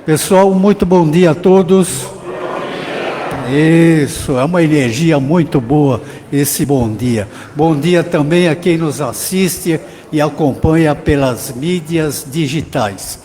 Pessoal, muito bom dia a todos. Isso, é uma energia muito boa esse bom dia. Bom dia também a quem nos assiste e acompanha pelas mídias digitais.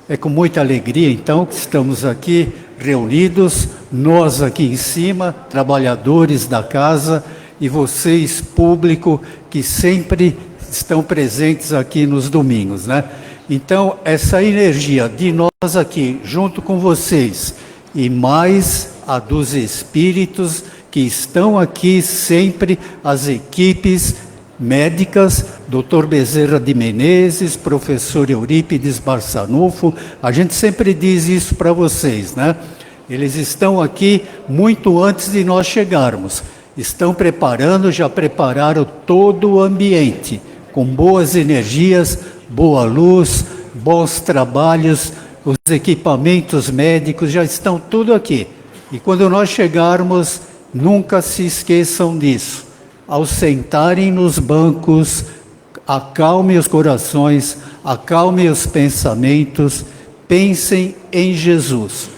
É com muita alegria, então, que estamos aqui reunidos, nós aqui em cima, trabalhadores da casa, e vocês, público, que sempre estão presentes aqui nos domingos, né? Então, essa energia de nós aqui, junto com vocês, e mais a dos espíritos que estão aqui sempre, as equipes médicas, Dr. Bezerra de Menezes, professor Eurípides Barçanufo, a gente sempre diz isso para vocês, né? Eles estão aqui muito antes de nós chegarmos, estão preparando, já prepararam todo o ambiente, com boas energias, boa luz, bons trabalhos, os equipamentos médicos já estão tudo aqui. E quando nós chegarmos, nunca se esqueçam disso. Ao sentarem nos bancos, acalmem os corações, acalmem os pensamentos, pensem em Jesus.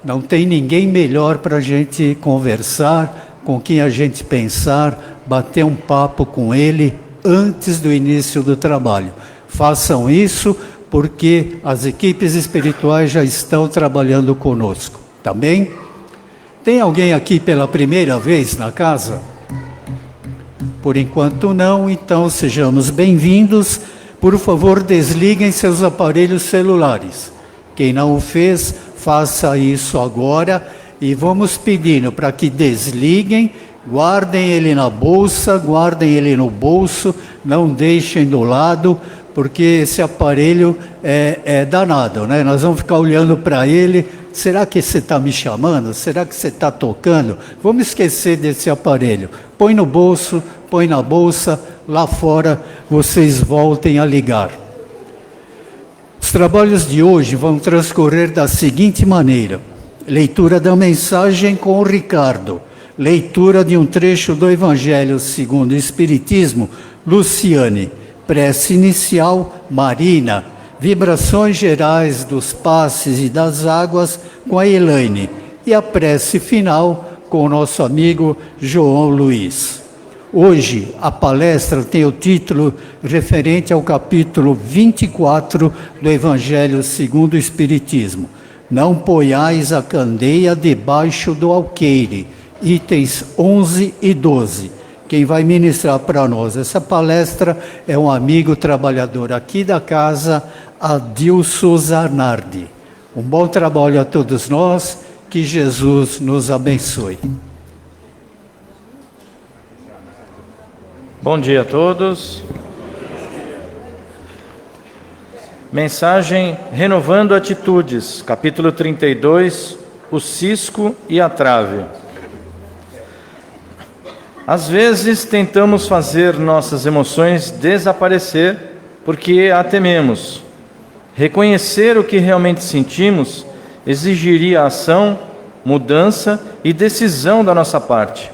Não tem ninguém melhor para a gente conversar, com quem a gente pensar, bater um papo com ele antes do início do trabalho. Façam isso, porque as equipes espirituais já estão trabalhando conosco, tá bem? Tem alguém aqui pela primeira vez na casa? Por enquanto não, então sejamos bem-vindos. Por favor, desliguem seus aparelhos celulares. Quem não o fez, faça isso agora e vamos pedindo para que desliguem, guardem ele na bolsa, guardem ele no bolso, não deixem do lado, porque esse aparelho é danado, né? Nós vamos ficar olhando para ele, será que você está me chamando? Será que você está tocando? Vamos esquecer desse aparelho. Põe no bolso, põe na bolsa, lá fora vocês voltem a ligar. Os trabalhos de hoje vão transcorrer da seguinte maneira: leitura da mensagem com o Ricardo, leitura de um trecho do Evangelho segundo o Espiritismo, Luciane, prece inicial, Marina, vibrações gerais dos passes e das águas com a Elaine, e a prece final com o nosso amigo João Luiz. Hoje a palestra tem o título referente ao capítulo 24 do Evangelho segundo o Espiritismo. Não ponhais a candeia debaixo do alqueire, itens 11 e 12. Quem vai ministrar para nós essa palestra é um amigo trabalhador aqui da casa, Adilson Zanardi. Um bom trabalho a todos nós, que Jesus nos abençoe. Bom dia a todos. Mensagem Renovando Atitudes, capítulo 32, o cisco e a trave. Às vezes tentamos fazer nossas emoções desaparecer porque a tememos. Reconhecer o que realmente sentimos exigiria ação, mudança e decisão da nossa parte.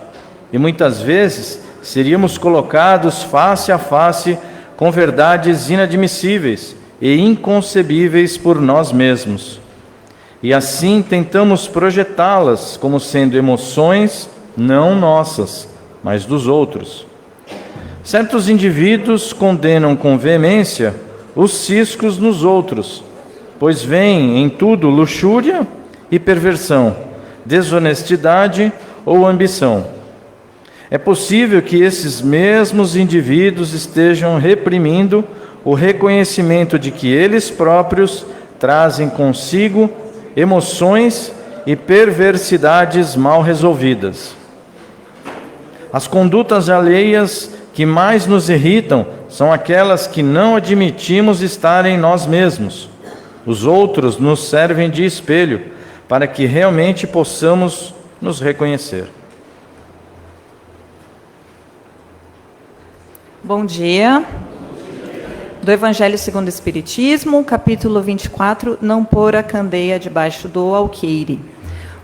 E muitas vezes seríamos colocados face a face com verdades inadmissíveis e inconcebíveis por nós mesmos. E assim tentamos projetá-las como sendo emoções não nossas, mas dos outros. Certos indivíduos condenam com veemência os ciscos nos outros, pois veem em tudo luxúria e perversão, desonestidade ou ambição. É possível que esses mesmos indivíduos estejam reprimindo o reconhecimento de que eles próprios trazem consigo emoções e perversidades mal resolvidas. As condutas alheias que mais nos irritam são aquelas que não admitimos estar em nós mesmos. Os outros nos servem de espelho para que realmente possamos nos reconhecer. Bom dia. Do Evangelho segundo o Espiritismo, capítulo 24, não pôr a candeia debaixo do alqueire.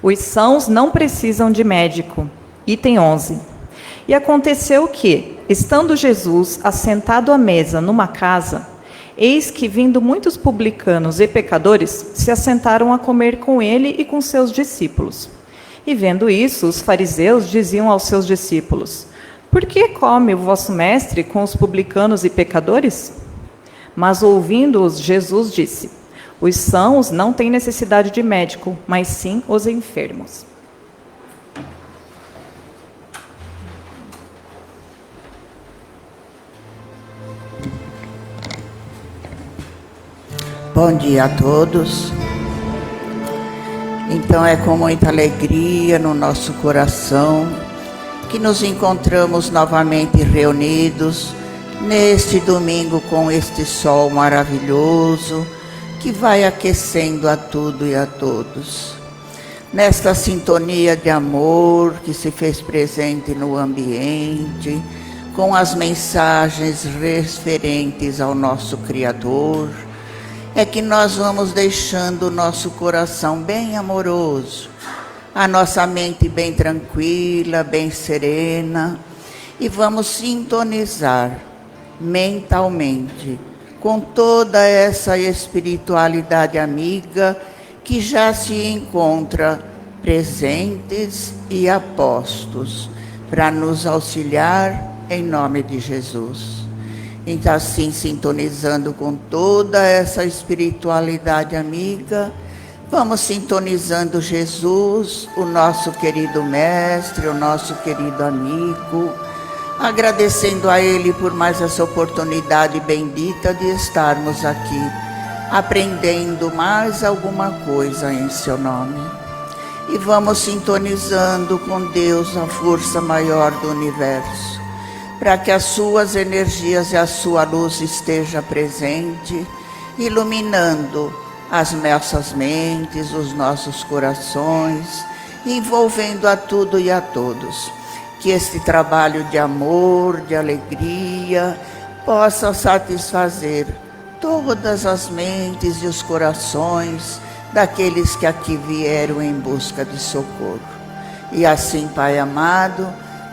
Os sãos não precisam de médico. Item 11. E aconteceu que, estando Jesus assentado à mesa numa casa, eis que, vindo muitos publicanos e pecadores, se assentaram a comer com ele e com seus discípulos. E vendo isso, os fariseus diziam aos seus discípulos: por que come o vosso mestre com os publicanos e pecadores? Mas ouvindo-os, Jesus disse: os sãos não têm necessidade de médico, mas sim os enfermos. Bom dia a todos. Então é com muita alegria no nosso coração que nos encontramos novamente reunidos neste domingo com este sol maravilhoso que vai aquecendo a tudo e a todos. Nesta sintonia de amor que se fez presente no ambiente, com as mensagens referentes ao nosso Criador, é que nós vamos deixando o nosso coração bem amoroso, a nossa mente bem tranquila, bem serena, e vamos sintonizar mentalmente com toda essa espiritualidade amiga que já se encontra presentes e a postos para nos auxiliar em nome de Jesus. Então, assim, sintonizando com toda essa espiritualidade amiga, vamos sintonizando Jesus, o nosso querido mestre, o nosso querido amigo, agradecendo a Ele por mais essa oportunidade bendita de estarmos aqui, aprendendo mais alguma coisa em seu nome. E vamos sintonizando com Deus, a força maior do universo, para que as suas energias e a sua luz esteja presente, iluminando as nossas mentes, os nossos corações, envolvendo a tudo e a todos. Que este trabalho de amor, de alegria, possa satisfazer todas as mentes e os corações daqueles que aqui vieram em busca de socorro. E assim, Pai amado,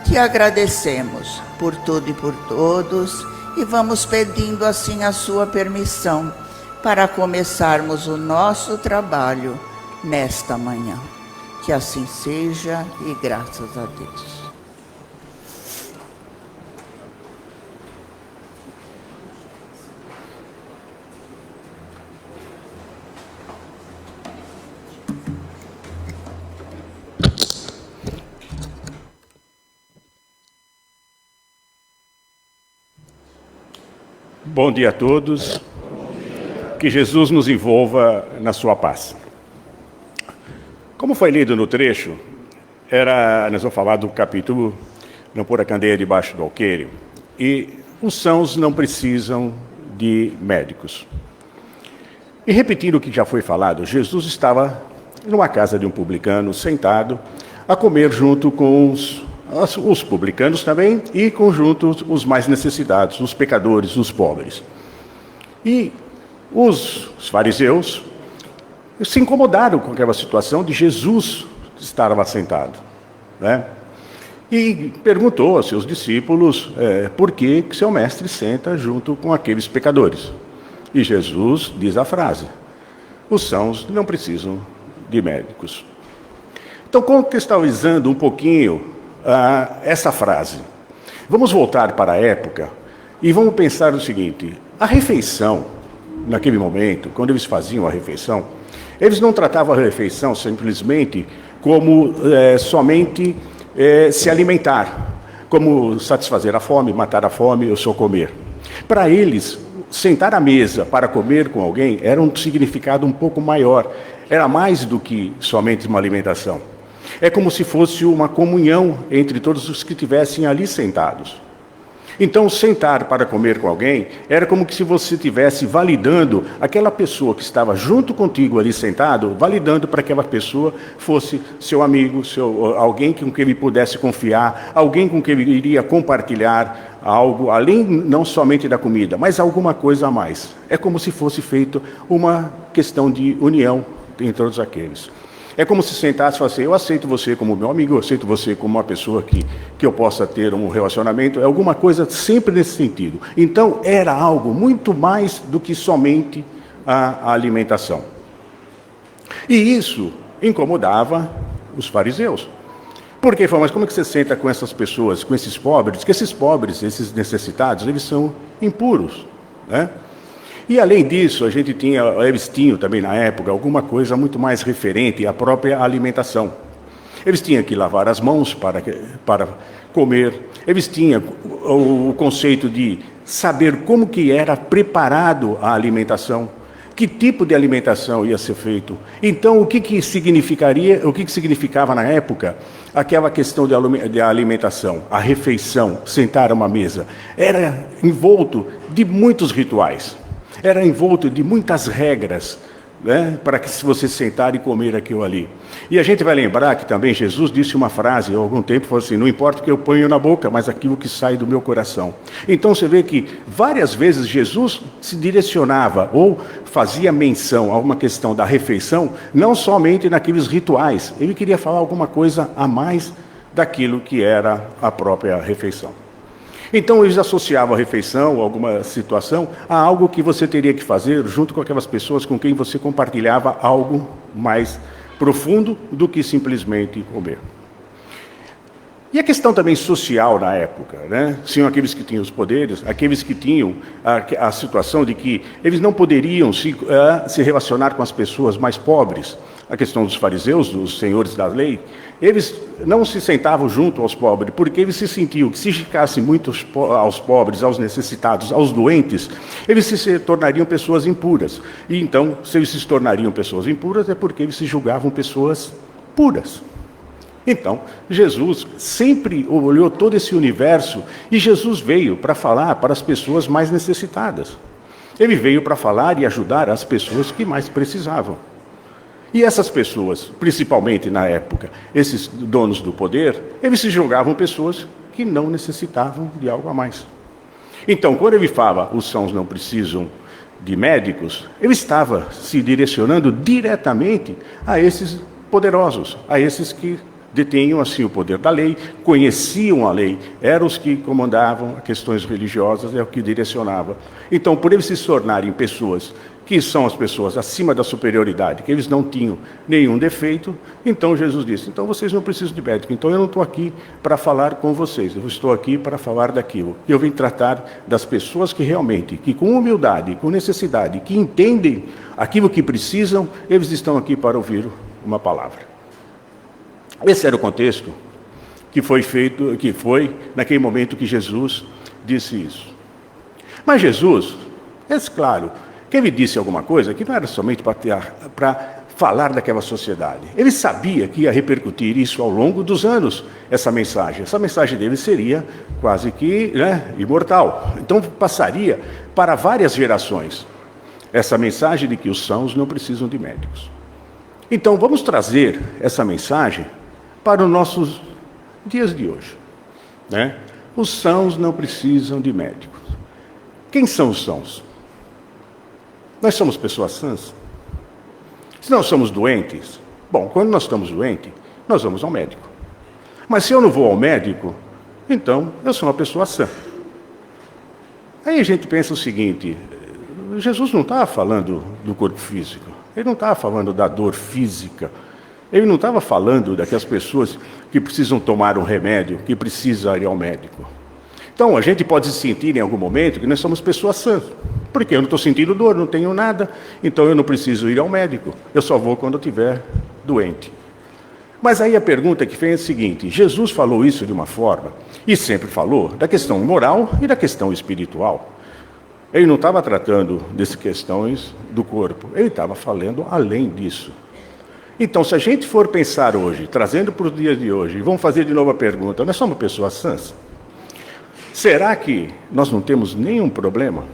te agradecemos por tudo e por todos, e vamos pedindo assim a sua permissão para começarmos o nosso trabalho nesta manhã. Que assim seja, e graças a Deus. Bom dia a todos. Que Jesus nos envolva na sua paz. Como foi lido no trecho, nós vamos falar do capítulo Não Pôr a Candeia Debaixo do Alqueire. E os sãos não precisam de médicos. E repetindo o que já foi falado, Jesus estava numa casa de um publicano, sentado, a comer junto com os publicanos também, e junto os mais necessitados, os pecadores, os pobres. E os fariseus se incomodaram com aquela situação de Jesus estar lá sentado, né? E perguntou aos seus discípulos por que seu mestre senta junto com aqueles pecadores. E Jesus diz a frase: os sãos não precisam de médicos. Então, contextualizando um pouquinho essa frase, vamos voltar para a época e vamos pensar o seguinte: a refeição, naquele momento, quando eles faziam a refeição, eles não tratavam a refeição simplesmente como somente se alimentar, como satisfazer a fome, matar a fome ou só comer. Para eles, sentar à mesa para comer com alguém era um significado um pouco maior, era mais do que somente uma alimentação. É como se fosse uma comunhão entre todos os que estivessem ali sentados. Então, sentar para comer com alguém era como se você estivesse validando aquela pessoa que estava junto contigo ali sentado, validando para que aquela pessoa fosse seu amigo, alguém com quem ele pudesse confiar, alguém com quem ele iria compartilhar algo, além não somente da comida, mas alguma coisa a mais. É como se fosse feito uma questão de união entre todos aqueles. É como se sentasse e falasse, eu aceito você como meu amigo, eu aceito você como uma pessoa que eu possa ter um relacionamento, é alguma coisa sempre nesse sentido. Então, era algo muito mais do que somente a alimentação. E isso incomodava os fariseus. Porque falam, mas como é que você senta com essas pessoas, com esses pobres? Que esses pobres, esses necessitados, eles são impuros, né? E além disso, eles tinham também na época alguma coisa muito mais referente à própria alimentação. Eles tinham que lavar as mãos para comer, eles tinham o conceito de saber como que era preparado a alimentação, que tipo de alimentação ia ser feito. Então, o que significava na época aquela questão de alimentação, a refeição, sentar a uma mesa? Era envolto de muitos rituais. Era envolto de muitas regras, né, para que você sentar e comer aquilo ali. E a gente vai lembrar que também Jesus disse uma frase, há algum tempo, falou assim, não importa o que eu ponho na boca, mas aquilo que sai do meu coração. Então você vê que várias vezes Jesus se direcionava ou fazia menção a uma questão da refeição, não somente naqueles rituais, ele queria falar alguma coisa a mais daquilo que era a própria refeição. Então, eles associavam a refeição, alguma situação, a algo que você teria que fazer junto com aquelas pessoas com quem você compartilhava algo mais profundo do que simplesmente comer. E a questão também social na época, né? Tinham aqueles que tinham os poderes, aqueles que tinham a situação de que eles não poderiam se relacionar com as pessoas mais pobres. A questão dos fariseus, dos senhores da lei, eles não se sentavam junto aos pobres, porque eles se sentiam que se ficassem muito aos pobres, aos necessitados, aos doentes, eles se tornariam pessoas impuras. E então, se eles se tornariam pessoas impuras, é porque eles se julgavam pessoas puras. Então, Jesus sempre olhou todo esse universo e Jesus veio para falar para as pessoas mais necessitadas. Ele veio para falar e ajudar as pessoas que mais precisavam. E essas pessoas, principalmente na época, esses donos do poder, eles se julgavam pessoas que não necessitavam de algo a mais. Então, quando ele fala, os sãos não precisam de médicos, ele estava se direcionando diretamente a esses poderosos, a esses que detinham assim o poder da lei, conheciam a lei, eram os que comandavam as questões religiosas, é o que direcionava. Então, por eles se tornarem pessoas que são as pessoas acima da superioridade, que eles não tinham nenhum defeito, então Jesus disse, então vocês não precisam de médico, então eu não estou aqui para falar com vocês, eu estou aqui para falar daquilo. Eu vim tratar das pessoas que realmente, que com humildade, com necessidade, que entendem aquilo que precisam, eles estão aqui para ouvir uma palavra. Esse era o contexto que foi naquele momento que Jesus disse isso. Mas Jesus, é claro, que ele disse alguma coisa que não era somente para falar daquela sociedade. Ele sabia que ia repercutir isso ao longo dos anos, essa mensagem. Essa mensagem dele seria quase que imortal. Então passaria para várias gerações essa mensagem de que os sãos não precisam de médicos. Então vamos trazer essa mensagem para os nossos dias de hoje, né? Os sãos não precisam de médicos. Quem são os sãos? Nós somos pessoas sãs? Se nós somos doentes, bom, quando nós estamos doentes, nós vamos ao médico. Mas se eu não vou ao médico, então eu sou uma pessoa sã. Aí a gente pensa o seguinte, Jesus não estava falando do corpo físico, ele não estava falando da dor física, ele não estava falando daquelas pessoas que precisam tomar um remédio, que precisam ir ao médico. Então, a gente pode se sentir em algum momento que nós somos pessoas sãs. Porque eu não estou sentindo dor, não tenho nada, então eu não preciso ir ao médico. Eu só vou quando eu estiver doente. Mas aí a pergunta que vem é a seguinte, Jesus falou isso de uma forma, e sempre falou, da questão moral e da questão espiritual. Ele não estava tratando dessas questões do corpo, ele estava falando além disso. Então, se a gente for pensar hoje, trazendo para os dias de hoje, vamos fazer de novo a pergunta, nós somos pessoas sãs? Será que nós não temos nenhum problema?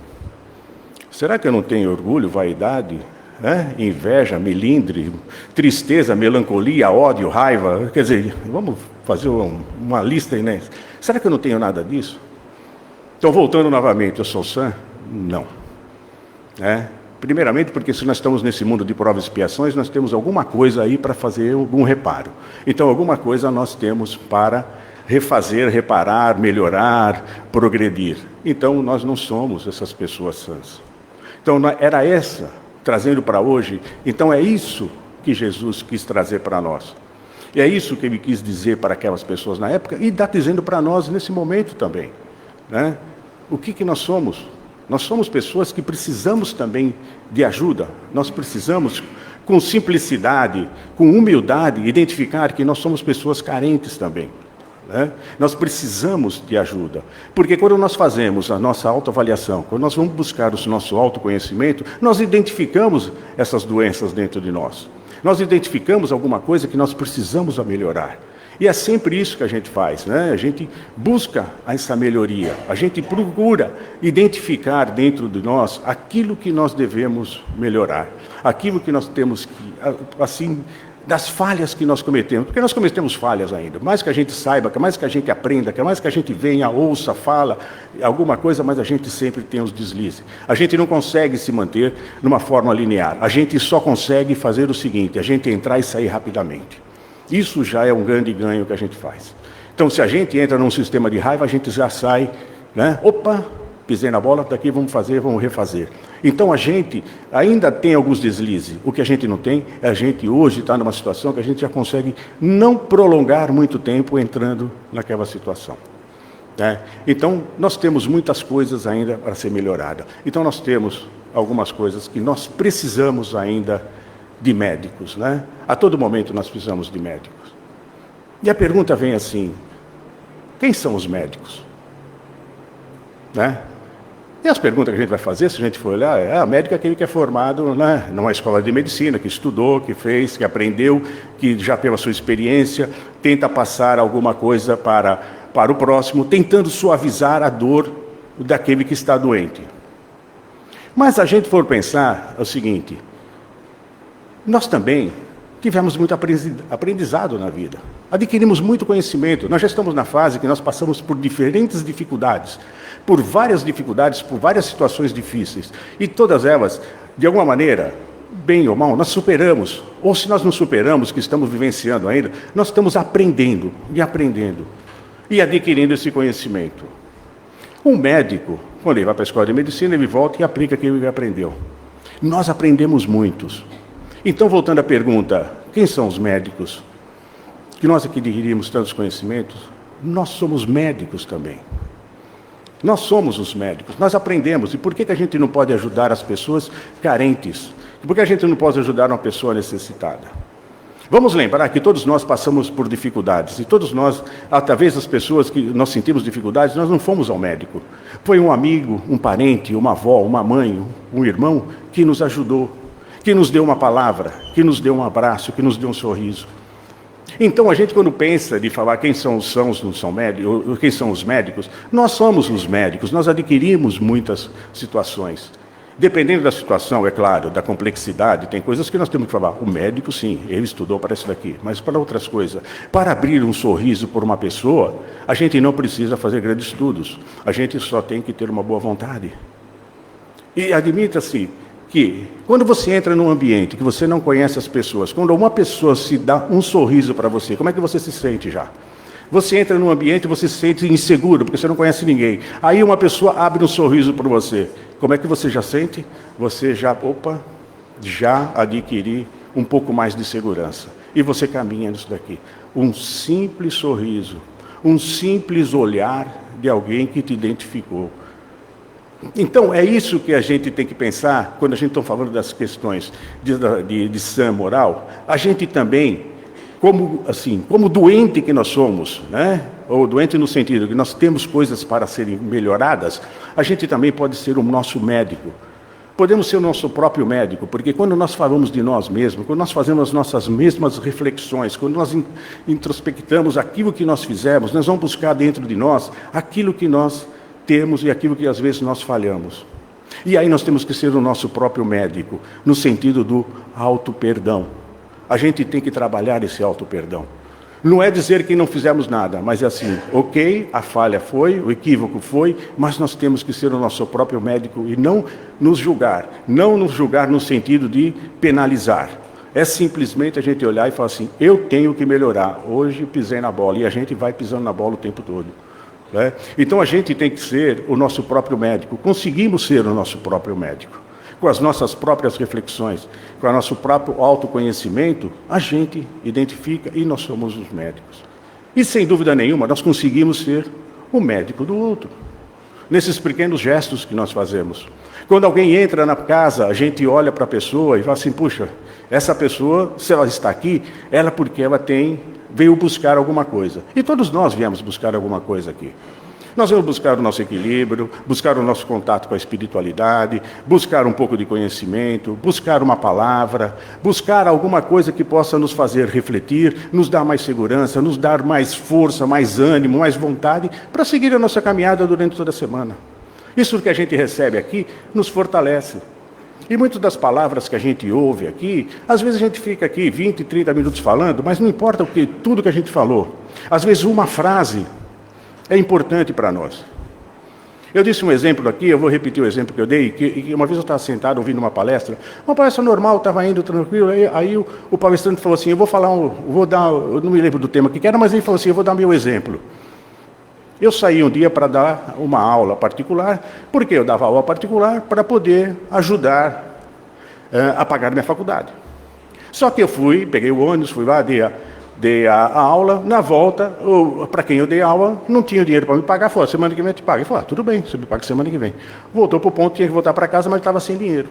Será que eu não tenho orgulho, vaidade, inveja, melindre, tristeza, melancolia, ódio, raiva? Quer dizer, vamos fazer uma lista aí, né? Será que eu não tenho nada disso? Então, voltando novamente, eu sou sã? Não. Primeiramente, porque se nós estamos nesse mundo de provas e expiações, nós temos alguma coisa aí para fazer algum reparo. Então, alguma coisa nós temos para refazer, reparar, melhorar, progredir. Então, nós não somos essas pessoas sãs. Então, era essa, trazendo para hoje, então é isso que Jesus quis trazer para nós. E é isso que ele quis dizer para aquelas pessoas na época e está dizendo para nós nesse momento também, né? O que nós somos? Nós somos pessoas que precisamos também de ajuda. Nós precisamos, com simplicidade, com humildade, identificar que nós somos pessoas carentes também, né? Nós precisamos de ajuda. Porque quando nós fazemos a nossa autoavaliação, quando nós vamos buscar o nosso autoconhecimento, nós identificamos essas doenças dentro de nós. Nós identificamos alguma coisa que nós precisamos melhorar. E é sempre isso que a gente faz, né? A gente busca essa melhoria, a gente procura identificar dentro de nós aquilo que nós devemos melhorar, aquilo que nós temos que, assim, das falhas que nós cometemos, porque nós cometemos falhas ainda, mais que a gente saiba, que mais que a gente aprenda, que mais que a gente venha, ouça, fala, alguma coisa, mas a gente sempre tem os deslizes. A gente não consegue se manter numa forma linear, a gente só consegue fazer o seguinte, a gente entrar e sair rapidamente. Isso já é um grande ganho que a gente faz. Então, se a gente entra num sistema de raiva, a gente já sai, né? Opa, pisei na bola, daqui vamos fazer, vamos refazer. Então, a gente ainda tem alguns deslizes. O que a gente não tem, a gente hoje está numa situação que a gente já consegue não prolongar muito tempo entrando naquela situação, né? Então, nós temos muitas coisas ainda para ser melhorada. Então, nós temos algumas coisas que nós precisamos ainda de médicos, né? A todo momento nós precisamos de médicos. E a pergunta vem assim: quem são os médicos? Né? E as perguntas que a gente vai fazer, se a gente for olhar, médico é aquele que é formado, né, numa escola de medicina, que estudou, que fez, que aprendeu, que já pela sua experiência tenta passar alguma coisa para o próximo, tentando suavizar a dor daquele que está doente. Mas se a gente for pensar, é o seguinte: nós também tivemos muito aprendizado na vida, adquirimos muito conhecimento. Nós já estamos na fase que nós passamos por diferentes dificuldades, por várias situações difíceis, e todas elas, de alguma maneira, bem ou mal, nós superamos, ou se nós não superamos, que estamos vivenciando ainda, nós estamos aprendendo e adquirindo esse conhecimento. Um médico, quando ele vai para a escola de medicina, ele volta e aplica aquilo que ele aprendeu. Nós aprendemos muitos. Então, voltando à pergunta, quem são os médicos? Que nós aqui adquirimos tantos conhecimentos, nós somos médicos também. Nós somos os médicos, nós aprendemos. E por que a gente não pode ajudar as pessoas carentes? Por que a gente não pode ajudar uma pessoa necessitada? Vamos lembrar que todos nós passamos por dificuldades. E todos nós, através das pessoas que nós sentimos dificuldades, nós não fomos ao médico. Foi um amigo, um parente, uma avó, uma mãe, um irmão que nos ajudou, que nos deu uma palavra, que nos deu um abraço, que nos deu um sorriso. Então, a gente, quando pensa de falar quem são os sãos, não são médicos, ou quem são os médicos, nós somos os médicos, nós adquirimos muitas situações. Dependendo da situação, é claro, da complexidade, tem coisas que nós temos que falar. O médico, sim, ele estudou para isso daqui, mas para outras coisas. Para abrir um sorriso por uma pessoa, a gente não precisa fazer grandes estudos, a gente só tem que ter uma boa vontade. E admita-se que, quando você entra num ambiente que você não conhece as pessoas, quando uma pessoa se dá um sorriso para você, como é que você se sente já? Você entra num ambiente e você se sente inseguro, porque você não conhece ninguém. Aí uma pessoa abre um sorriso para você. Como é que você já sente? Você já adquiri um pouco mais de segurança. E você caminha nisso daqui. Um simples sorriso, um simples olhar de alguém que te identificou. Então, é isso que a gente tem que pensar quando a gente está falando das questões de sã moral. A gente também, como doente que nós somos, né? Ou doente no sentido que nós temos coisas para serem melhoradas, a gente também pode ser o nosso médico. Podemos ser o nosso próprio médico, porque quando nós falamos de nós mesmos, quando nós fazemos as nossas mesmas reflexões, quando nós introspectamos aquilo que nós fizemos, nós vamos buscar dentro de nós aquilo que nós temos e aquilo que às vezes nós falhamos. E aí nós temos que ser o nosso próprio médico, no sentido do auto-perdão. A gente tem que trabalhar esse auto-perdão. Não é dizer que não fizemos nada, mas é assim, ok, a falha foi, o equívoco foi, mas nós temos que ser o nosso próprio médico e não nos julgar no sentido de penalizar. É simplesmente a gente olhar e falar assim, eu tenho que melhorar, hoje pisei na bola, e a gente vai pisando na bola o tempo todo. Né? Então a gente tem que ser o nosso próprio médico, conseguimos ser o nosso próprio médico. Com as nossas próprias reflexões, com o nosso próprio autoconhecimento, a gente identifica e nós somos os médicos. E sem dúvida nenhuma, nós conseguimos ser o médico do outro. Nesses pequenos gestos que nós fazemos. Quando alguém entra na casa, a gente olha para a pessoa e fala assim, puxa, essa pessoa, se ela está aqui, ela porque ela veio buscar alguma coisa. E todos nós viemos buscar alguma coisa aqui. Nós vamos buscar o nosso equilíbrio, buscar o nosso contato com a espiritualidade, buscar um pouco de conhecimento, buscar uma palavra, buscar alguma coisa que possa nos fazer refletir, nos dar mais segurança, nos dar mais força, mais ânimo, mais vontade para seguir a nossa caminhada durante toda a semana. Isso que a gente recebe aqui nos fortalece. E muitas das palavras que a gente ouve aqui, às vezes a gente fica aqui 20, 30 minutos falando, mas não importa tudo que a gente falou. Às vezes uma frase é importante para nós. Eu disse um exemplo aqui, eu vou repetir o exemplo que eu dei, que uma vez eu estava sentado ouvindo uma palestra normal, estava indo tranquilo, aí o palestrante falou assim, eu não me lembro do tema que era, mas ele falou assim, eu vou dar meu exemplo. Eu saí um dia para dar uma aula particular, porque eu dava aula particular para poder ajudar a pagar minha faculdade. Só que eu peguei o ônibus, fui lá, dei a aula, na volta, para quem eu dei aula, não tinha dinheiro para me pagar, falou, semana que vem eu te pago. Eu falei, tudo bem, você me paga semana que vem. Voltou para o ponto, tinha que voltar para casa, mas estava sem dinheiro.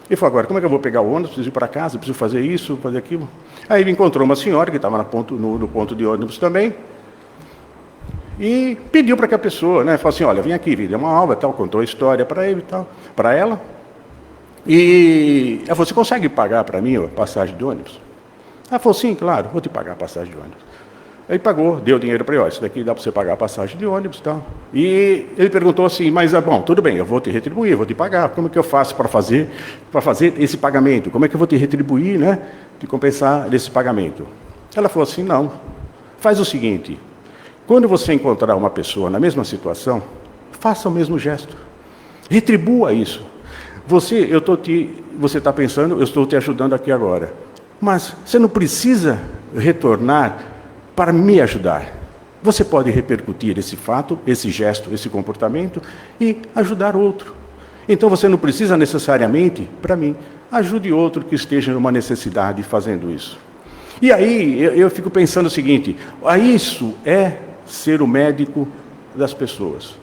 Ele falou, agora, como é que eu vou pegar o ônibus, preciso ir para casa, preciso fazer isso, fazer aquilo. Aí ele encontrou uma senhora, que estava no ponto de ônibus também, e pediu para que a pessoa, falou assim, olha, vem aqui, deu uma aula, tal, contou a história para ele e tal, para ela. E ela falou, você consegue pagar para mim a passagem de ônibus? Ela falou, sim, claro, vou te pagar a passagem de ônibus. Aí pagou, deu dinheiro para ele, isso daqui dá para você pagar a passagem de ônibus e tal. E ele perguntou assim, mas bom, tudo bem, eu vou te retribuir, vou te pagar, como é que eu faço para fazer esse pagamento? Como é que eu vou te retribuir, te compensar desse pagamento? Ela falou assim, não, faz o seguinte, quando você encontrar uma pessoa na mesma situação, faça o mesmo gesto, retribua isso. Você está pensando, eu estou te ajudando aqui agora. Mas você não precisa retornar para me ajudar. Você pode repercutir esse fato, esse gesto, esse comportamento e ajudar outro. Então você não precisa necessariamente, para mim, ajude outro que esteja numa necessidade fazendo isso. E aí eu fico pensando o seguinte, isso é ser o médico das pessoas.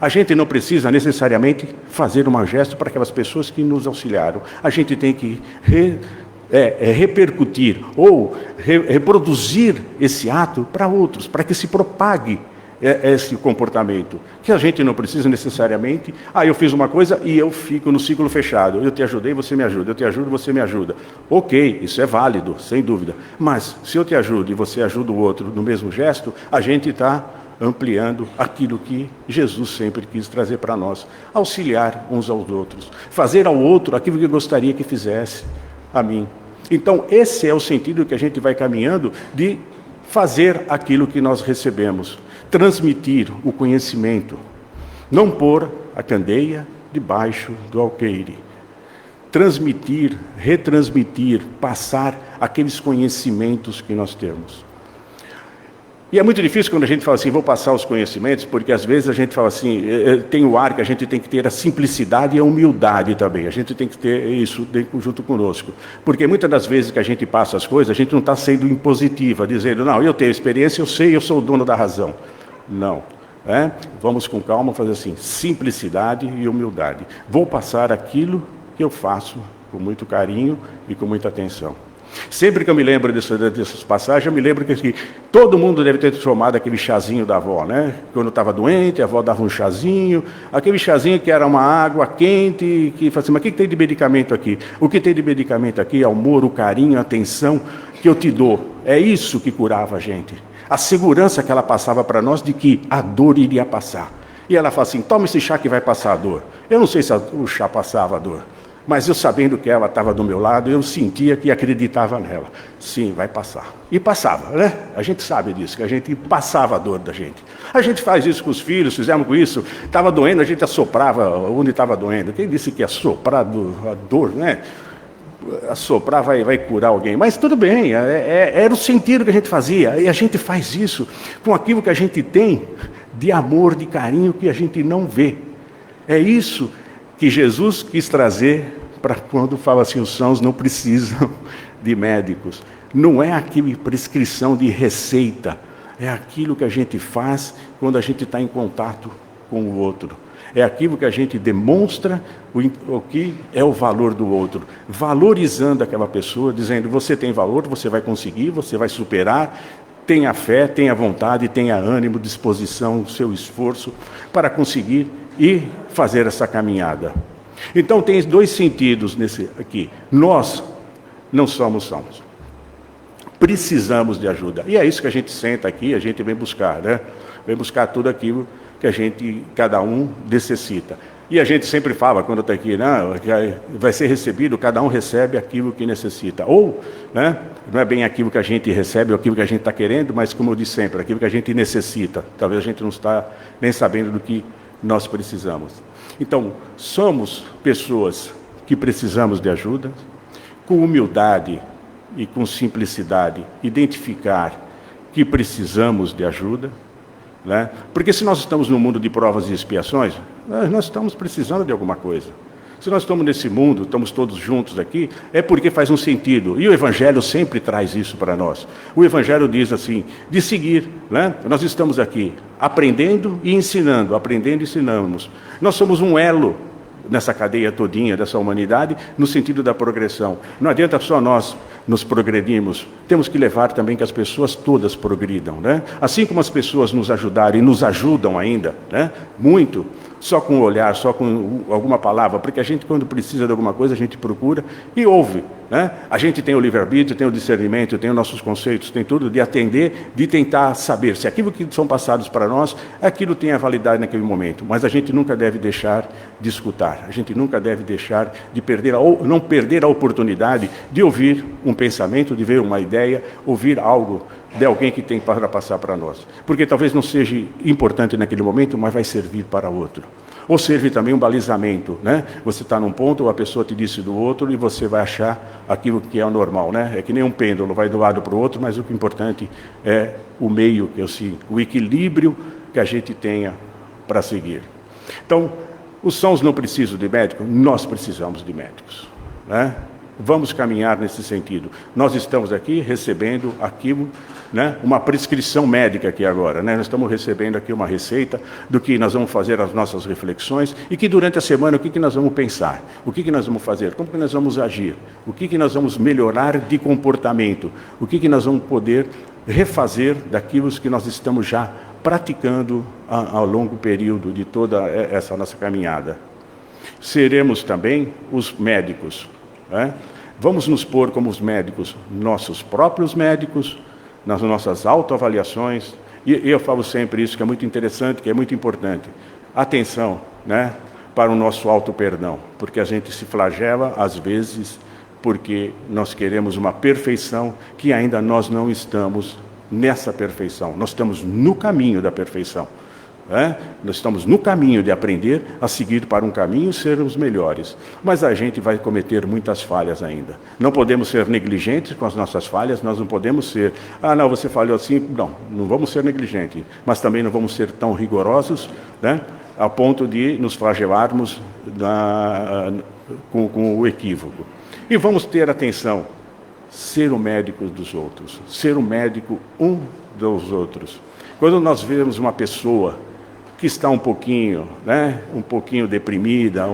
A gente não precisa necessariamente fazer um gesto para aquelas pessoas que nos auxiliaram. A gente tem que repercutir ou reproduzir esse ato para outros, para que se propague esse comportamento. Que a gente não precisa necessariamente, eu fiz uma coisa e eu fico no ciclo fechado. Eu te ajudei, você me ajuda. Eu te ajudo, você me ajuda. Ok, isso é válido, sem dúvida. Mas se eu te ajudo e você ajuda o outro no mesmo gesto, a gente está ampliando aquilo que Jesus sempre quis trazer para nós. Auxiliar uns aos outros. Fazer ao outro aquilo que eu gostaria que fizesse a mim. Então, esse é o sentido que a gente vai caminhando de fazer aquilo que nós recebemos. Transmitir o conhecimento. Não pôr a candeia debaixo do alqueire. Transmitir, retransmitir, passar aqueles conhecimentos que nós temos. E é muito difícil quando a gente fala assim, vou passar os conhecimentos, porque às vezes a gente fala assim, tem o ar que a gente tem que ter a simplicidade e a humildade também. A gente tem que ter isso junto conosco. Porque muitas das vezes que a gente passa as coisas, a gente não está sendo impositiva, dizendo, não, eu tenho experiência, eu sei, eu sou o dono da razão. Não. Vamos com calma fazer assim, simplicidade e humildade. Vou passar aquilo que eu faço com muito carinho e com muita atenção. Sempre que eu me lembro dessas passagens, eu me lembro que todo mundo deve ter tomado aquele chazinho da avó, Quando estava doente, a avó dava um chazinho, aquele chazinho que era uma água quente, que fala assim, mas o que tem de medicamento aqui? O que tem de medicamento aqui é o amor, o carinho, a atenção que eu te dou. É isso que curava a gente. A segurança que ela passava para nós de que a dor iria passar. E ela fala assim, toma esse chá que vai passar a dor. Eu não sei se o chá passava a dor. mas eu sabendo que ela estava do meu lado, eu sentia que acreditava nela. Sim, vai passar. E passava, né? A gente sabe disso, que a gente passava a dor da gente. A gente faz isso com os filhos, fizemos com isso. Estava doendo, a gente assoprava onde estava doendo. Quem disse que assoprar a dor, né? Assoprar vai curar alguém. Mas tudo bem, era o sentido que a gente fazia. E a gente faz isso com aquilo que a gente tem de amor, de carinho, que a gente não vê. É isso que Jesus quis trazer para quando fala assim, os sãos não precisam de médicos. Não é aquilo de prescrição de receita, é aquilo que a gente faz quando a gente está em contato com o outro. É aquilo que a gente demonstra o que é o valor do outro, valorizando aquela pessoa, dizendo, você tem valor, você vai conseguir, você vai superar, tenha fé, tenha vontade, tenha ânimo, disposição, seu esforço para conseguir e fazer essa caminhada. Então tem dois sentidos nesse aqui. Nós não somos sãos. Precisamos de ajuda. E é isso que a gente senta aqui, a gente vem buscar, né? Vem buscar tudo aquilo que cada um necessita. E a gente sempre fala, quando está aqui, não, vai ser recebido, cada um recebe aquilo que necessita. Ou, né, não é bem aquilo que a gente recebe, ou aquilo que a gente está querendo, mas como eu disse sempre, aquilo que a gente necessita. Talvez a gente não está nem sabendo do que nós precisamos. Então, somos pessoas que precisamos de ajuda, com humildade e com simplicidade, identificar que precisamos de ajuda, né? Porque se nós estamos no mundo de provas e expiações, nós estamos precisando de alguma coisa. Se nós estamos nesse mundo, estamos todos juntos aqui, é porque faz um sentido. E o Evangelho sempre traz isso para nós. O Evangelho diz assim, de seguir, né? Nós estamos aqui aprendendo e ensinando, aprendendo e ensinamos. Nós somos um elo nessa cadeia todinha dessa humanidade, no sentido da progressão. Não adianta só nós nos progredirmos, temos que levar também que as pessoas todas progridam, né? Assim como as pessoas nos ajudaram e nos ajudam ainda, né? Muito, só com o olhar, só com alguma palavra, porque a gente, quando precisa de alguma coisa, a gente procura e ouve, né? A gente tem o livre-arbítrio, tem o discernimento, tem os nossos conceitos, tem tudo de atender, de tentar saber se aquilo que são passados para nós, aquilo tem a validade naquele momento, mas a gente nunca deve deixar de escutar, a gente nunca deve deixar de não perder a oportunidade de ouvir um pensamento, de ver uma ideia, ouvir algo de alguém que tem para passar para nós. Porque talvez não seja importante naquele momento, mas vai servir para outro. Ou serve também um balizamento, né? Você está num ponto, a pessoa te disse do outro e você vai achar aquilo que é o normal, né? É que nem um pêndulo, vai do lado para o outro, mas o que é importante é o meio, o equilíbrio que a gente tenha para seguir. Então, os sãos não precisam de médico, nós precisamos de médicos, né? Vamos caminhar nesse sentido. Nós estamos aqui recebendo aquilo, né, uma prescrição médica aqui agora, né? Nós estamos recebendo aqui uma receita do que nós vamos fazer as nossas reflexões e que durante a semana o que nós vamos pensar, o que nós vamos fazer, como que nós vamos agir, o que nós vamos melhorar de comportamento, o que nós vamos poder refazer daquilo que nós estamos já praticando ao longo período de toda essa nossa caminhada. Seremos também os médicos, né? Vamos nos pôr como os médicos, nossos próprios médicos, nas nossas autoavaliações, e eu falo sempre isso, que é muito interessante, que é muito importante. Atenção, né, para o nosso auto-perdão, porque a gente se flagela, às vezes, porque nós queremos uma perfeição que ainda nós não estamos nessa perfeição. Nós estamos no caminho da perfeição. Nós estamos no caminho de aprender a seguir para um caminho e sermos melhores. Mas a gente vai cometer muitas falhas ainda. Não podemos ser negligentes com as nossas falhas, nós não podemos ser, não, você falhou assim, não vamos ser negligentes, mas também não vamos ser tão rigorosos, né, a ponto de nos flagelarmos com o equívoco. E vamos ter atenção, ser o médico dos outros, ser o médico um dos outros. Quando nós vemos uma pessoa que está um pouquinho deprimida,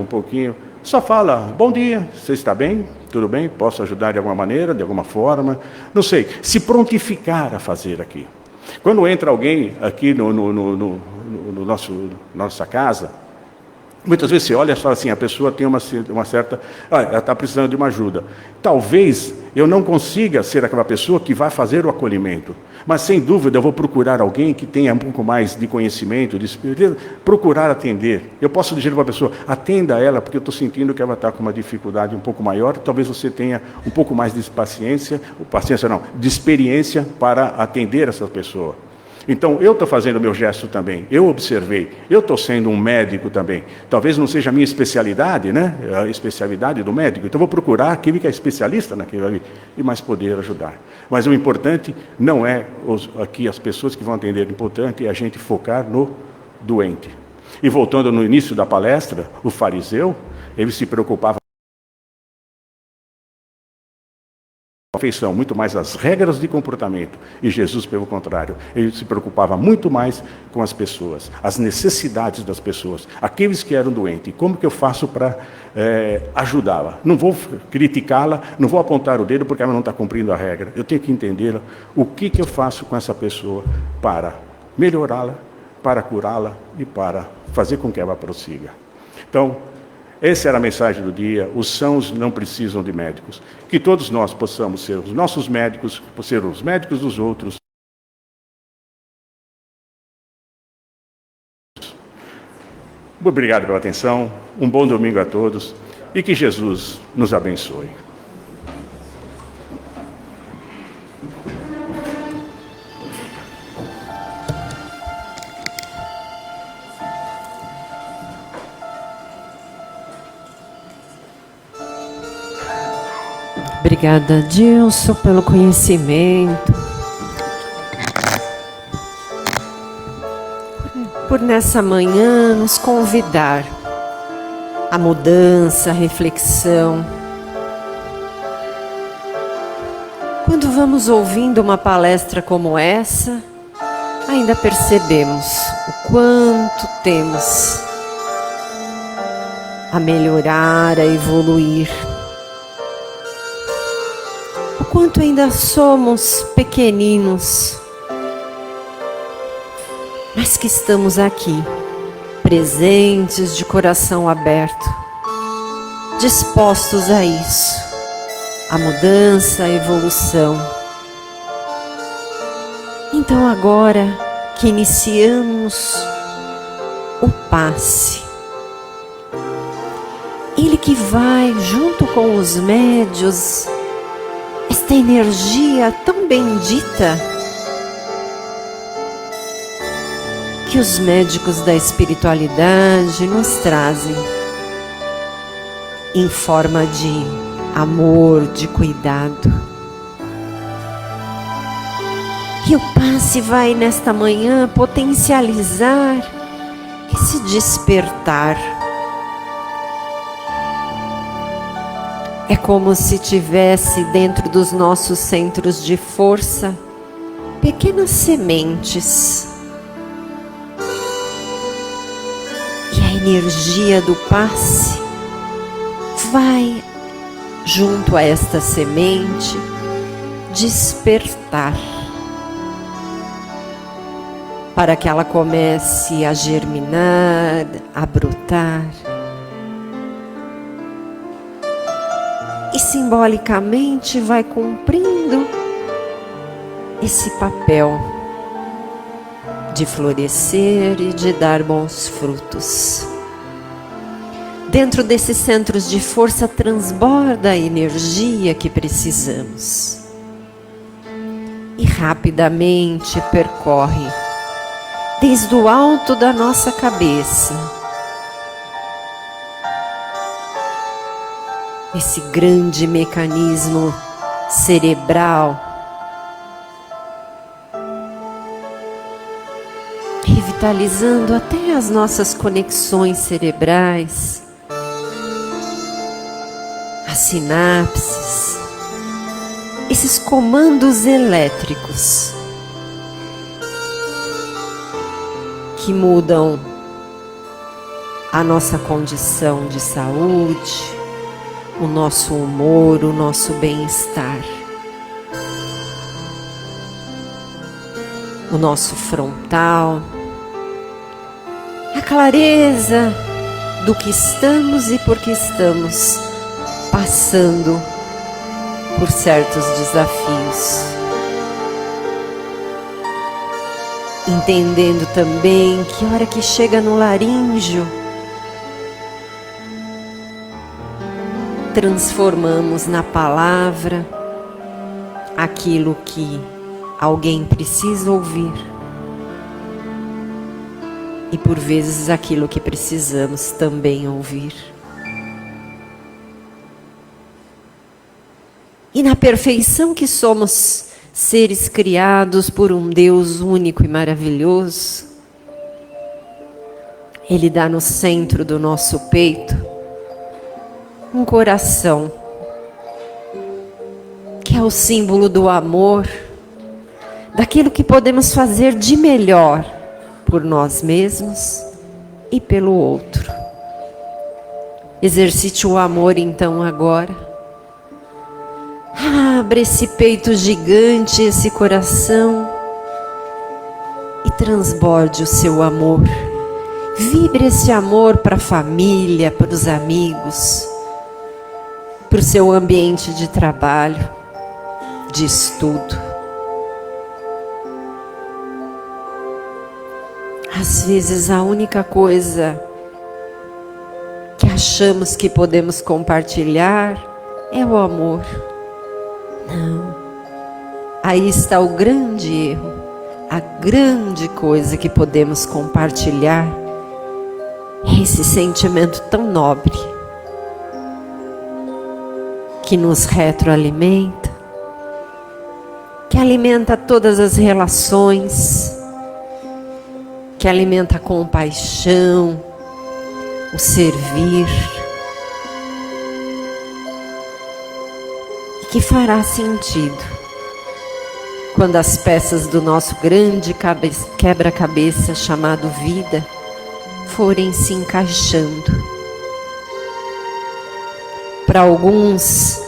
só fala, bom dia, você está bem? Tudo bem? Posso ajudar de alguma maneira, de alguma forma? Não sei, se prontificar a fazer aqui. Quando entra alguém aqui nossa casa, muitas vezes você olha e fala assim, a pessoa tem uma certa, ela está precisando de uma ajuda. Talvez eu não consiga ser aquela pessoa que vai fazer o acolhimento. Mas, sem dúvida, eu vou procurar alguém que tenha um pouco mais de conhecimento, de espírito, procurar atender. Eu posso dizer para a pessoa, atenda ela, porque eu estou sentindo que ela está com uma dificuldade um pouco maior, talvez você tenha um pouco mais de de experiência para atender essa pessoa. Então, eu estou fazendo o meu gesto também, eu observei, eu estou sendo um médico também. Talvez não seja a minha especialidade, né? A especialidade do médico. Então, vou procurar aquele que é especialista naquilo ali e mais poder ajudar. Mas o importante não é aqui as pessoas que vão atender, o importante é a gente focar no doente. E voltando no início da palestra, o fariseu, ele se preocupava afeição, muito mais as regras de comportamento. E Jesus, pelo contrário, ele se preocupava muito mais com as pessoas, as necessidades das pessoas, aqueles que eram doentes. Como que eu faço para ajudá-la? Não vou criticá-la, não vou apontar o dedo porque ela não está cumprindo a regra. Eu tenho que entendê-la. O que eu faço com essa pessoa para melhorá-la, para curá-la e para fazer com que ela prossiga. Então, essa era a mensagem do dia. Os sãos não precisam de médicos. Que todos nós possamos ser os nossos médicos, ser os médicos dos outros. Obrigado pela atenção. Um bom domingo a todos e que Jesus nos abençoe. Obrigada, Dilson, pelo conhecimento, por nessa manhã nos convidar à mudança, à reflexão. Quando vamos ouvindo uma palestra como essa, ainda percebemos o quanto temos a melhorar, a evoluir. Quanto ainda somos pequeninos, mas que estamos aqui, presentes, de coração aberto, dispostos a isso, a mudança, a evolução. Então agora que iniciamos o passe, ele que vai junto com os médios, esta energia tão bendita que os médicos da espiritualidade nos trazem em forma de amor, de cuidado. E o passe vai nesta manhã potencializar esse despertar. É como se tivesse dentro dos nossos centros de força pequenas sementes. E a energia do passe vai, junto a esta semente, despertar, para que ela comece a germinar, a brotar. E simbolicamente vai cumprindo esse papel de florescer e de dar bons frutos. Dentro desses centros de força transborda a energia que precisamos. E rapidamente percorre desde o alto da nossa cabeça, esse grande mecanismo cerebral, revitalizando até as nossas conexões cerebrais, as sinapses, esses comandos elétricos que mudam a nossa condição de saúde, o nosso humor, o nosso bem-estar, o nosso frontal, a clareza do que estamos e por que estamos passando por certos desafios. Entendendo também que a hora que chega no laríngeo, transformamos na palavra aquilo que alguém precisa ouvir. E por vezes aquilo que precisamos também ouvir. E na perfeição que somos seres criados por um Deus único e maravilhoso, Ele dá no centro do nosso peito um coração, que é o símbolo do amor, daquilo que podemos fazer de melhor por nós mesmos e pelo outro. Exercite o amor então agora. Abra esse peito gigante, esse coração, e transborde o seu amor. Vibre esse amor para a família, para os amigos, para o seu ambiente de trabalho, de estudo. Às vezes a única coisa que achamos que podemos compartilhar é o amor. Não. Aí está o grande erro. A grande coisa que podemos compartilhar é esse sentimento tão nobre, que nos retroalimenta, que alimenta todas as relações, que alimenta a compaixão, o servir, e que fará sentido quando as peças do nosso grande quebra-cabeça chamado vida forem se encaixando. Para alguns,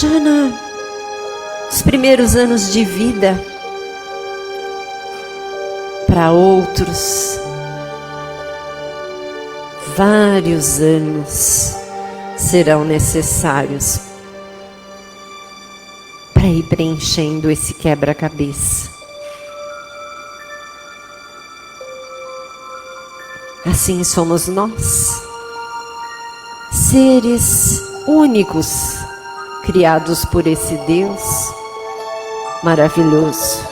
já nos primeiros anos de vida, para outros, vários anos serão necessários para ir preenchendo esse quebra-cabeça. Assim somos nós, seres únicos, criados por esse Deus maravilhoso,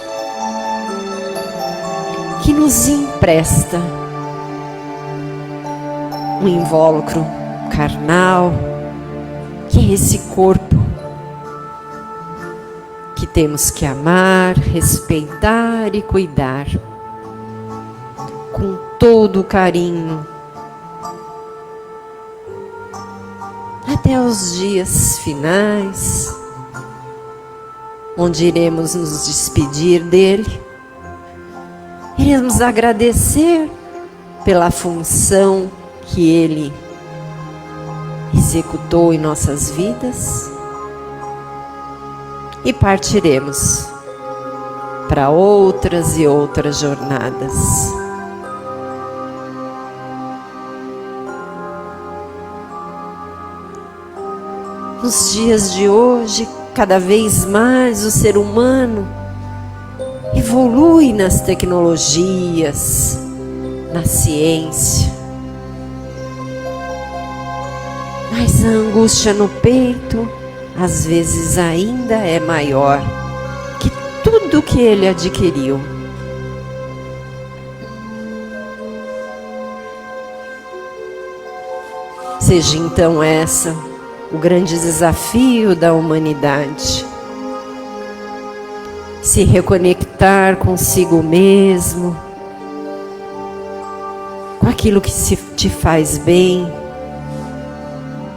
que nos empresta um invólucro carnal, que é esse corpo que temos que amar, respeitar e cuidar com todo o carinho, até os dias finais, onde iremos nos despedir dele. Iremos agradecer pela função que ele executou em nossas vidas e partiremos para outras e outras jornadas. Nos dias de hoje, cada vez mais o ser humano evolui nas tecnologias, na ciência, mas a angústia no peito às vezes ainda é maior que tudo que ele adquiriu. Seja então essa o grande desafio da humanidade: se reconectar consigo mesmo, com aquilo que te faz bem,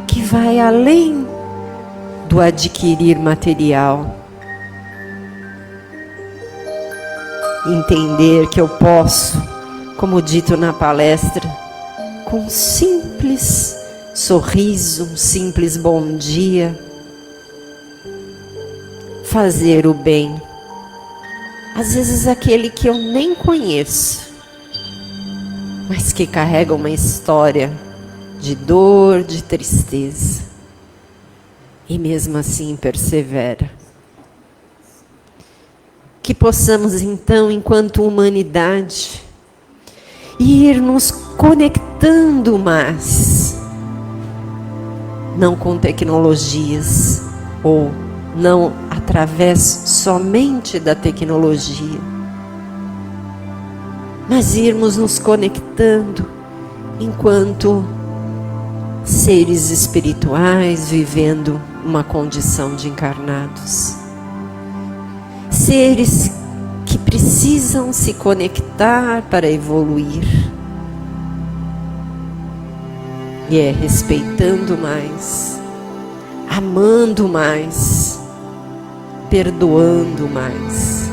que vai além do adquirir material. Entender que eu posso, como dito na palestra, com um simples sorriso, um simples bom dia, fazer o bem. Às vezes aquele que eu nem conheço, mas que carrega uma história de dor, de tristeza. e mesmo assim persevera. Que possamos então, enquanto humanidade, ir nos conectando mais, não com tecnologias, ou não através somente da tecnologia, mas irmos nos conectando enquanto seres espirituais vivendo uma condição de encarnados. Seres que precisam se conectar para evoluir. E é respeitando mais, amando mais, perdoando mais.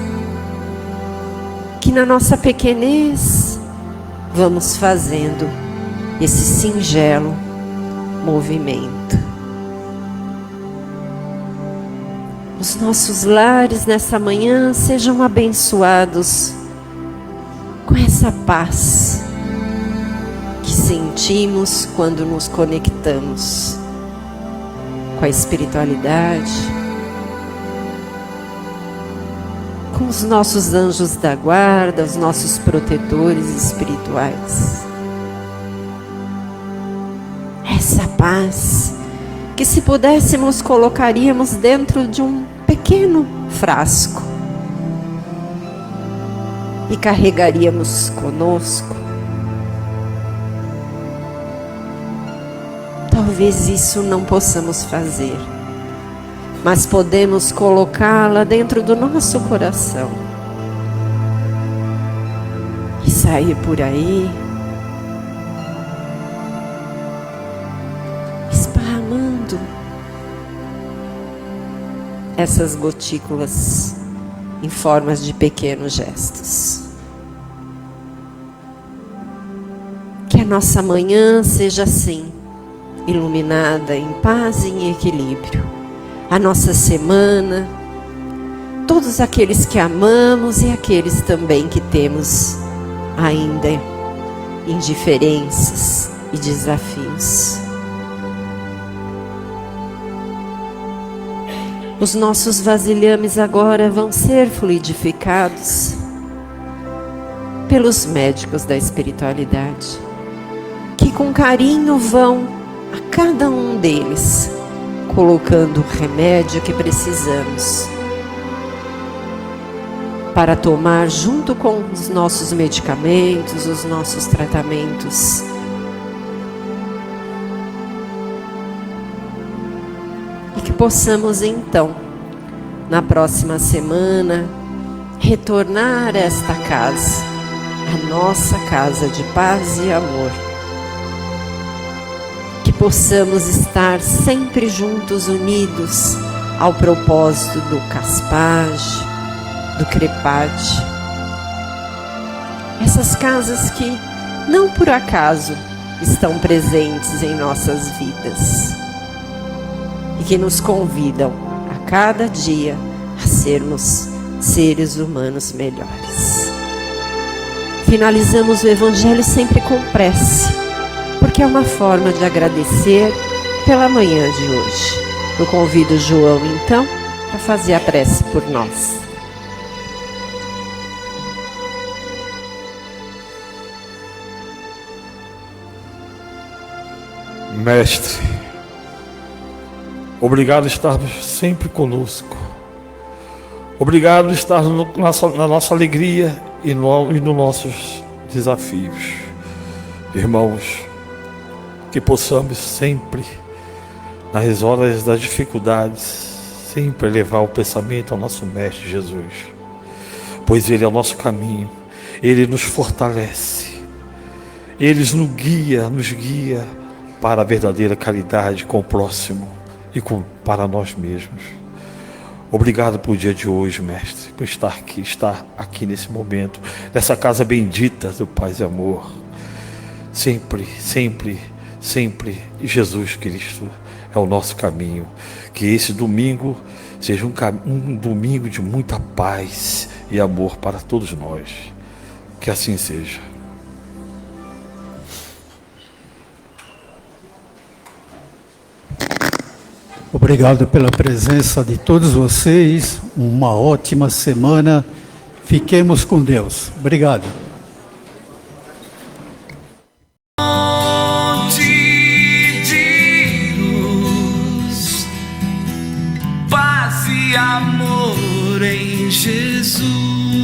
Que na nossa pequenez vamos fazendo esse singelo movimento. Os nossos lares nessa manhã sejam abençoados com essa paz que sentimos quando nos conectamos com a espiritualidade, com os nossos anjos da guarda, os nossos protetores espirituais. Essa paz que, se pudéssemos, colocaríamos dentro de um pequeno frasco e carregaríamos conosco. Talvez isso não possamos fazer, mas podemos colocá-la dentro do nosso coração e sair por aí esparramando essas gotículas em formas de pequenos gestos. Que a nossa manhã seja assim, iluminada em paz e em equilíbrio. A nossa semana, todos aqueles que amamos e aqueles também que temos ainda indiferenças e desafios. Os nossos vasilhames agora vão ser fluidificados pelos médicos da espiritualidade, que com carinho vão a cada um deles colocando o remédio que precisamos para tomar junto com os nossos medicamentos, os nossos tratamentos. E que possamos então, na próxima semana, retornar a esta casa, a nossa casa de paz e amor. Que possamos estar sempre juntos, unidos ao propósito do CASPAGE, do CREPAGE. Essas casas que, não por acaso, estão presentes em nossas vidas e que nos convidam a cada dia a sermos seres humanos melhores. Finalizamos o Evangelho sempre com prece, porque é uma forma de agradecer pela manhã de hoje. Eu convido o João, então, para fazer a prece por nós. Mestre, obrigado por estar sempre conosco. Obrigado por estar na nossa alegria e nos nossos desafios. Irmãos, que possamos sempre, nas horas das dificuldades, sempre levar o pensamento ao nosso Mestre Jesus, pois Ele é o nosso caminho, Ele nos fortalece, Ele nos guia para a verdadeira caridade com o próximo e para nós mesmos. Obrigado por dia de hoje, Mestre, por estar aqui nesse momento, nessa casa bendita do Paz e Amor. Sempre, sempre, sempre, Jesus Cristo é o nosso caminho. Que esse domingo seja um domingo de muita paz e amor para todos nós. Que assim seja. Obrigado pela presença de todos vocês. Uma ótima semana. Fiquemos com Deus. Obrigado. De luz, paz e amor em Jesus.